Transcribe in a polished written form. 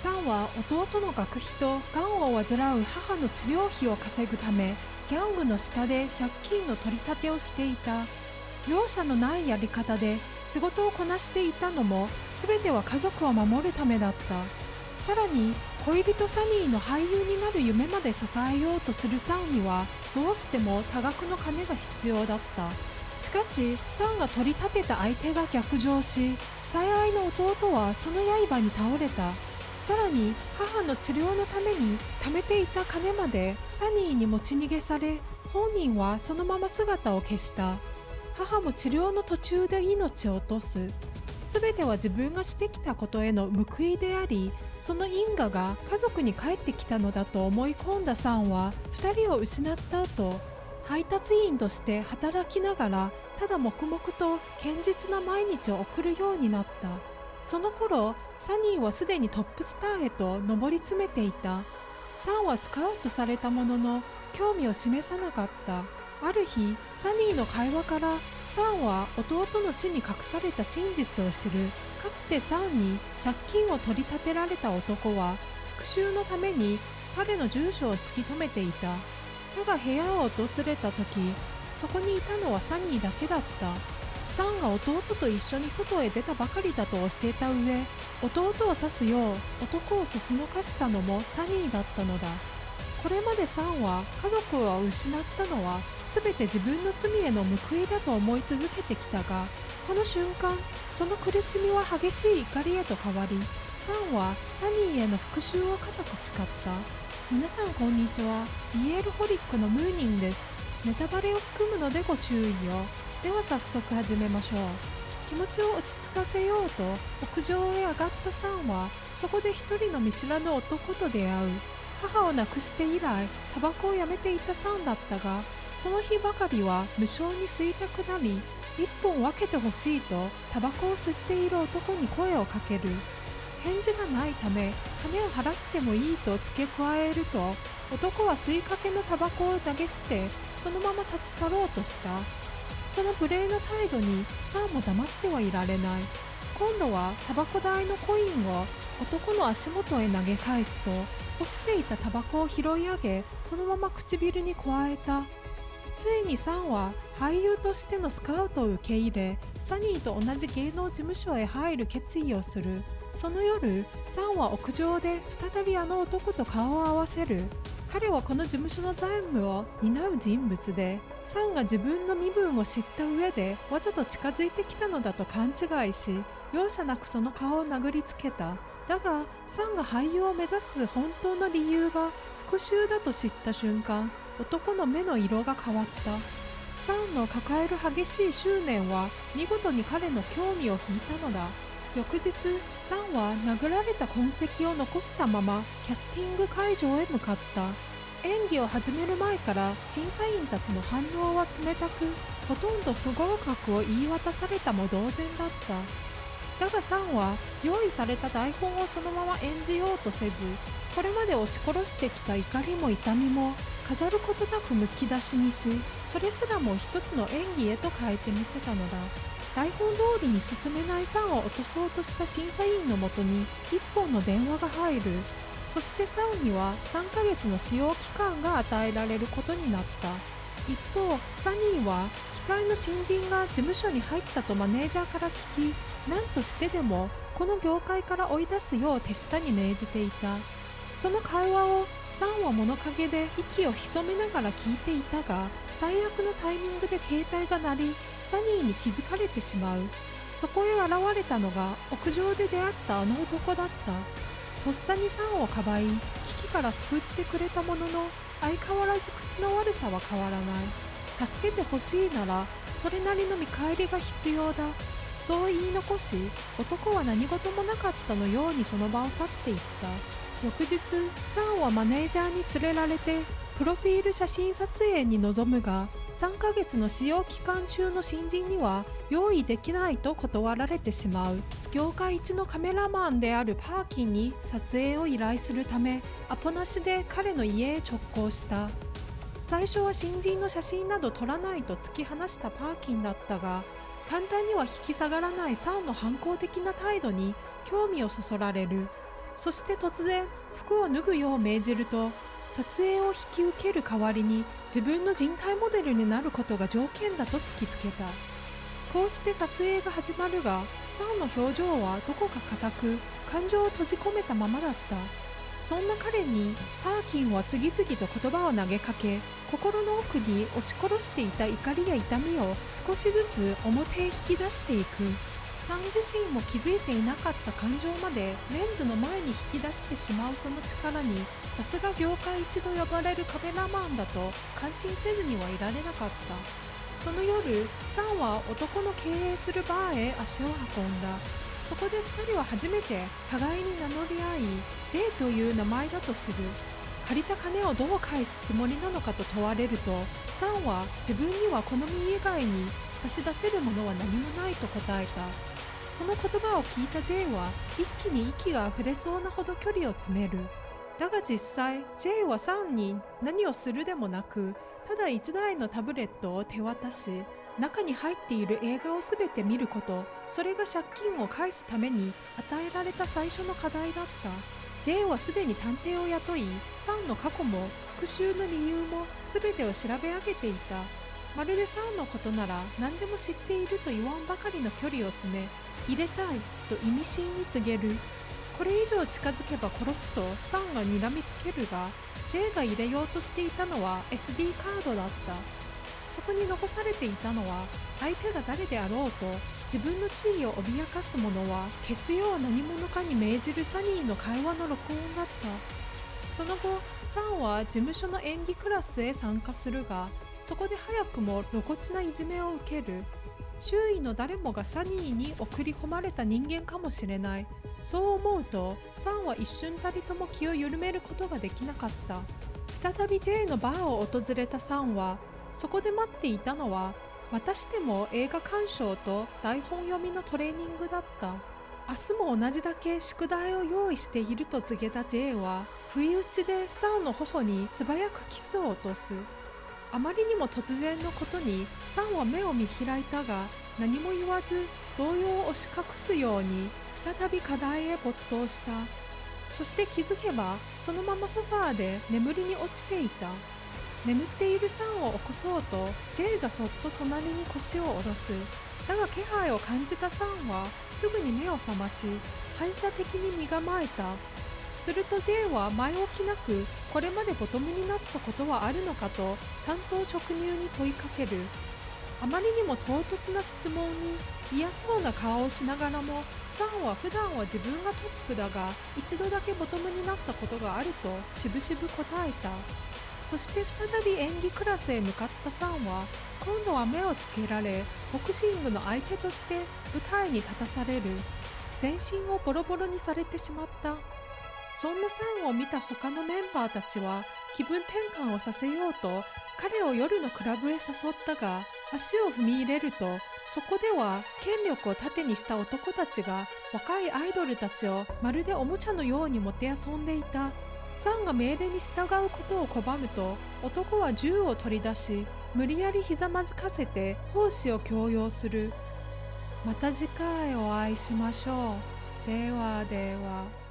サンは弟の学費とがんを患う母の治療費を稼ぐため、ギャングの下で借金の取り立てをしていた。容赦のないやり方で仕事をこなしていたのも、全ては家族を守るためだった。さらに恋人サニーの俳優になる夢まで支えようとするサンには、どうしても多額の金が必要だった。しかしサンが取り立てた相手が逆上し、最愛の弟はその刃に倒れた。さらに母の治療のために貯めていた金までサニーに持ち逃げされ、本人はそのまま姿を消した。母も治療の途中で命を落とす。全ては自分がしてきたことへの報いであり、その因果が家族に返ってきたのだと思い込んだサンは、2人を失った後、配達員として働きながらただ黙々と堅実な毎日を送るようになった。その頃サニーはすでにトップスターへと上り詰めていた。サンはスカウトされたものの興味を示さなかった。ある日サニーの会話からサンは弟の死に隠された真実を知る。かつてサンに借金を取り立てられた男は復讐のために彼の住所を突き止めていた。だが部屋を訪れた時、そこにいたのはサニーだけだった。サンが弟と一緒に外へ出たばかりだと教えた上、弟を刺すよう男をそそのかしたのもサニーだったのだ。これまでサンは家族を失ったのは全て自分の罪への報いだと思い続けてきたが、この瞬間その苦しみは激しい怒りへと変わり、サンはサニーへの復讐を固く誓った。皆さんこんにちは。イエールホリックのムーニンです。ネタバレを含むのでご注意を。では早速始めましょう。気持ちを落ち着かせようと屋上へ上がったサンは、そこで一人の見知らぬ男と出会う。母を亡くして以来タバコをやめていたサンだったが、その日ばかりは無性に吸いたくなり、一本分けてほしいとタバコを吸っている男に声をかける。返事がないため金を払ってもいいと付け加えると、男は吸いかけのタバコを投げ捨てそのまま立ち去ろうとした。その無礼な態度にサンも黙ってはいられない。今度はタバコ代のコインを男の足元へ投げ返すと、落ちていたタバコを拾い上げそのまま唇にくわえた。ついにサンは俳優としてのスカウトを受け入れ、サニーと同じ芸能事務所へ入る決意をする。その夜、サンは屋上で再びあの男と顔を合わせる。彼はこの事務所の財務を担う人物で、サンが自分の身分を知った上でわざと近づいてきたのだと勘違いし、容赦なくその顔を殴りつけた。だがサンが俳優を目指す本当の理由が復讐だと知った瞬間、男の目の色が変わった。サンの抱える激しい執念は見事に彼の興味を引いたのだ。翌日、サンは殴られた痕跡を残したままキャスティング会場へ向かった。演技を始める前から審査員たちの反応は冷たく、ほとんど不合格を言い渡されたも同然だった。だがサンは用意された台本をそのまま演じようとせず、これまで押し殺してきた怒りも痛みも飾ることなくむき出しにし、それすらも一つの演技へと変えてみせたのだ。台本通りに進めないサンを落とそうとした審査員のもとに一本の電話が入る。そしてサンには3ヶ月の使用期間が与えられることになった。一方、サニーは期待の新人が事務所に入ったとマネージャーから聞き、何としてでもこの業界から追い出すよう手下に命じていた。その会話をサンは物陰で息を潜めながら聞いていたが、最悪のタイミングで携帯が鳴り、サニーに気づかれてしまう。そこへ現れたのが屋上で出会ったあの男だった。とっさにサンをかばい、危機から救ってくれたものの、相変わらず口の悪さは変わらない。助けてほしいならそれなりの見返りが必要だ。そう言い残し、男は何事もなかったのようにその場を去っていった。翌日、サンはマネージャーに連れられてプロフィール写真撮影に臨むが、3ヶ月の使用期間中の新人には用意できないと断られてしまう。業界一のカメラマンであるパーキンに撮影を依頼するため、アポなしで彼の家へ直行した。最初は新人の写真など撮らないと突き放したパーキンだったが、簡単には引き下がらないサンの反抗的な態度に興味をそそられる。そして突然服を脱ぐよう命じると、撮影を引き受ける代わりに自分の人体モデルになることが条件だと突きつけた。こうして撮影が始まるが、サンの表情はどこか硬く、感情を閉じ込めたままだった。そんな彼にパーキンは次々と言葉を投げかけ、心の奥に押し殺していた怒りや痛みを少しずつ表へ引き出していく。サン自身も気づいていなかった感情までレンズの前に引き出してしまうその力に、さすが業界一と呼ばれるカメラマンだと感心せずにはいられなかった。その夜、サンは男の経営するバーへ足を運んだ。そこで2人は初めて互いに名乗り合い、J という名前だと知る。借りた金をどう返すつもりなのかと問われると、サンは自分にはこの身以外に差し出せるものは何もないと答えた。その言葉を聞いた J は一気に息があふれそうなほど距離を詰める。だが実際 J はサンに何をするでもなく、ただ1台のタブレットを手渡し、中に入っている映画をすべて見ること、それが借金を返すために与えられた最初の課題だった。 J はすでに探偵を雇い、サンの過去も復讐の理由もすべてを調べ上げていた。まるでサンのことなら何でも知っていると言わんばかりの距離を詰め、入れたいと意味深に告げる。これ以上近づけば殺すとサンが睨みつけるが、 J が入れようとしていたのは SD カードだった。そこに残されていたのは、相手が誰であろうと自分の地位を脅かす者は消すよう何者かに命じるサニーの会話の録音だった。その後、サンは事務所の演技クラスへ参加するが、そこで早くも露骨ないじめを受ける。周囲の誰もがサニーに送り込まれた人間かもしれない。そう思うと、サンは一瞬たりとも気を緩めることができなかった。再び J のバーを訪れたサンは、そこで待っていたのは、またしても映画鑑賞と台本読みのトレーニングだった。明日も同じだけ宿題を用意していると告げた J は、不意打ちでサンの頬に素早くキスを落とす。あまりにも突然のことにサンは目を見開いたが、何も言わず動揺を押し隠すように再び課題へ没頭した。そして気づけばそのままソファーで眠りに落ちていた。眠っているサンを起こそうと J がそっと隣に腰を下ろす。だが気配を感じたサンはすぐに目を覚まし、反射的に身構えた。すると J は前置きなく、これまでボトムになったことはあるのかと単刀直入に問いかける。あまりにも唐突な質問に嫌そうな顔をしながらも、サンは普段は自分がトップだが一度だけボトムになったことがあるとしぶしぶ答えた。そして再び演技クラスへ向かったサンは、今度は目をつけられボクシングの相手として舞台に立たされる。全身をボロボロにされてしまった。そんなサンを見た他のメンバーたちは気分転換をさせようと彼を夜のクラブへ誘ったが、足を踏み入れるとそこでは権力を盾にした男たちが若いアイドルたちをまるでおもちゃのようにもてあそんでいた。サンが命令に従うことを拒むと、男は銃を取り出し無理やりひざまずかせて奉仕を強要する。また次回お会いしましょう。ではでは。